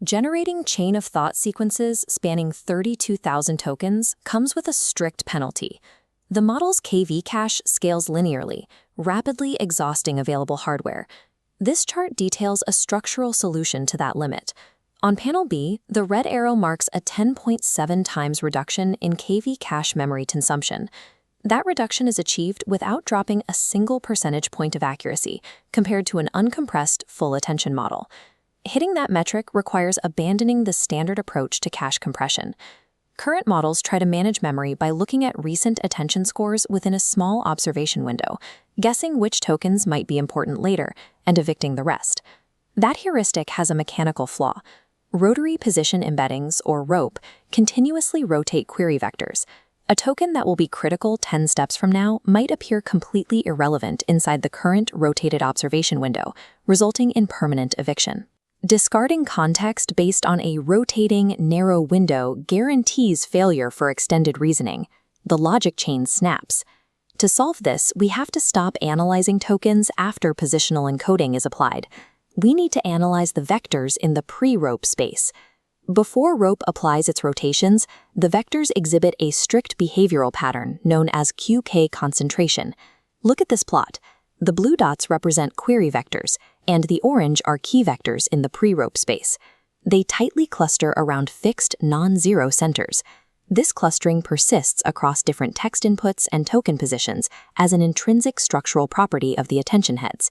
Generating chain-of-thought sequences spanning 32,000 tokens comes with a strict penalty. The model's KV cache scales linearly, rapidly exhausting available hardware. This chart details a structural solution to that limit. On panel B, the red arrow marks a 10.7 times reduction in KV cache memory consumption. That reduction is achieved without dropping a single percentage point of accuracy compared to an uncompressed full attention model. Hitting that metric requires abandoning the standard approach to cache compression. Current models try to manage memory by looking at recent attention scores within a small observation window, guessing which tokens might be important later, and evicting the rest. That heuristic has a mechanical flaw. Rotary position embeddings, or RoPE, continuously rotate query vectors. A token that will be critical 10 steps from now might appear completely irrelevant inside the current rotated observation window, resulting in permanent eviction. Discarding context based on a rotating, narrow window guarantees failure for extended reasoning. The logic chain snaps. To solve this, we have to stop analyzing tokens after positional encoding is applied. We need to analyze the vectors in the pre-RoPE space. Before RoPE applies its rotations, the vectors exhibit a strict behavioral pattern known as QK concentration. Look at this plot. The blue dots represent query vectors, and the orange are key vectors in the pre-RoPE space. They tightly cluster around fixed, non-zero centers. This clustering persists across different text inputs and token positions as an intrinsic structural property of the attention heads.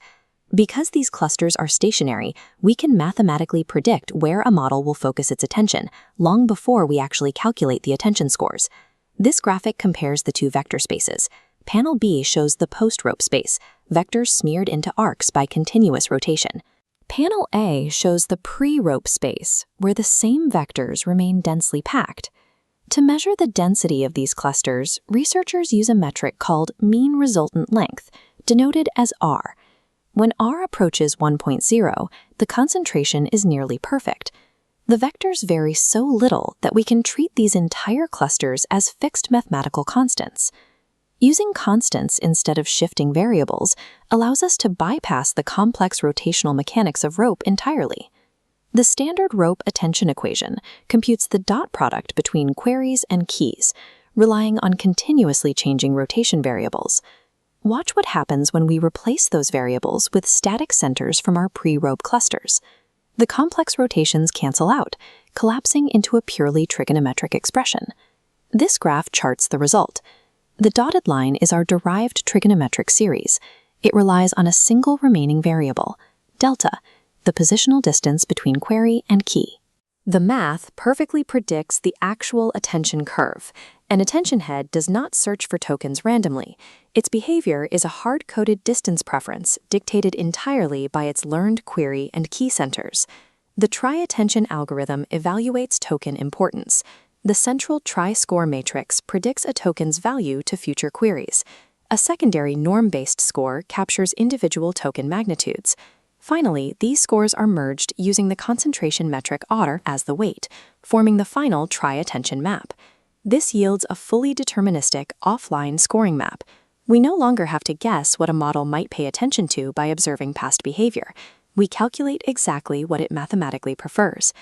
Because these clusters are stationary, we can mathematically predict where a model will focus its attention long before we actually calculate the attention scores. This graphic compares the two vector spaces. Panel B shows the post-RoPE space, vectors smeared into arcs by continuous rotation. Panel A shows the pre-RoPE space, where the same vectors remain densely packed. To measure the density of these clusters, researchers use a metric called mean resultant length, denoted as R. When R approaches 1.0, the concentration is nearly perfect. The vectors vary so little that we can treat these entire clusters as fixed mathematical constants. Using constants instead of shifting variables allows us to bypass the complex rotational mechanics of RoPE entirely. The standard RoPE attention equation computes the dot product between queries and keys, relying on continuously changing rotation variables. Watch what happens when we replace those variables with static centers from our pre-RoPE clusters. The complex rotations cancel out, collapsing into a purely trigonometric expression. This graph charts the result. The dotted line is our derived trigonometric series. It relies on a single remaining variable, delta, the positional distance between query and key. The math perfectly predicts the actual attention curve. An attention head does not search for tokens randomly. Its behavior is a hard-coded distance preference dictated entirely by its learned query and key centers. The TriAttention algorithm evaluates token importance. The central tri-score matrix predicts a token's value to future queries. A secondary norm-based score captures individual token magnitudes. Finally, these scores are merged using the concentration metric R as the weight, forming the final TriAttention map. This yields a fully deterministic, offline scoring map. We no longer have to guess what a model might pay attention to by observing past behavior. We calculate exactly what it mathematically prefers.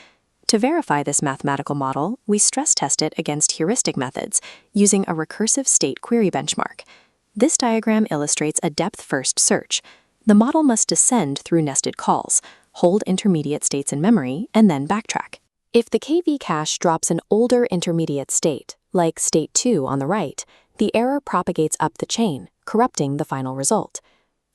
To verify this mathematical model, we stress test it against heuristic methods using a recursive state query benchmark. This diagram illustrates a depth-first search. The model must descend through nested calls, hold intermediate states in memory, and then backtrack. If the KV cache drops an older intermediate state, like state 2 on the right, the error propagates up the chain, corrupting the final result.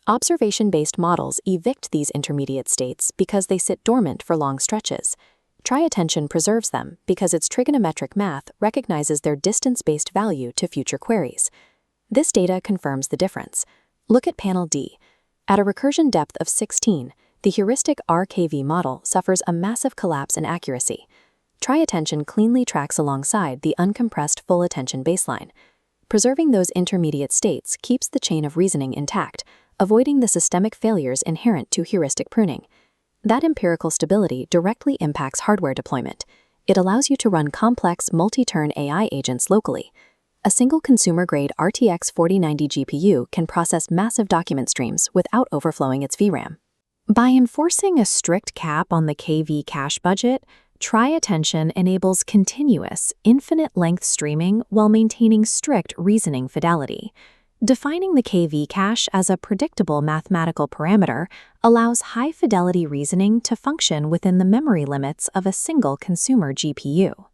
Observation-based models evict these intermediate states because they sit dormant for long stretches. TriAttention preserves them because its trigonometric math recognizes their distance-based value to future queries. This data confirms the difference. Look at panel D. At a recursion depth of 16, the heuristic RKV model suffers a massive collapse in accuracy. TriAttention cleanly tracks alongside the uncompressed full attention baseline. Preserving those intermediate states keeps the chain of reasoning intact, avoiding the systemic failures inherent to heuristic pruning. That empirical stability directly impacts hardware deployment. It allows you to run complex multi-turn AI agents locally. A single consumer-grade RTX 4090 GPU can process massive document streams without overflowing its VRAM. By enforcing a strict cap on the KV cache budget, TriAttention enables continuous, infinite-length streaming while maintaining strict reasoning fidelity. Defining the KV cache as a predictable mathematical parameter allows high-fidelity reasoning to function within the memory limits of a single consumer GPU.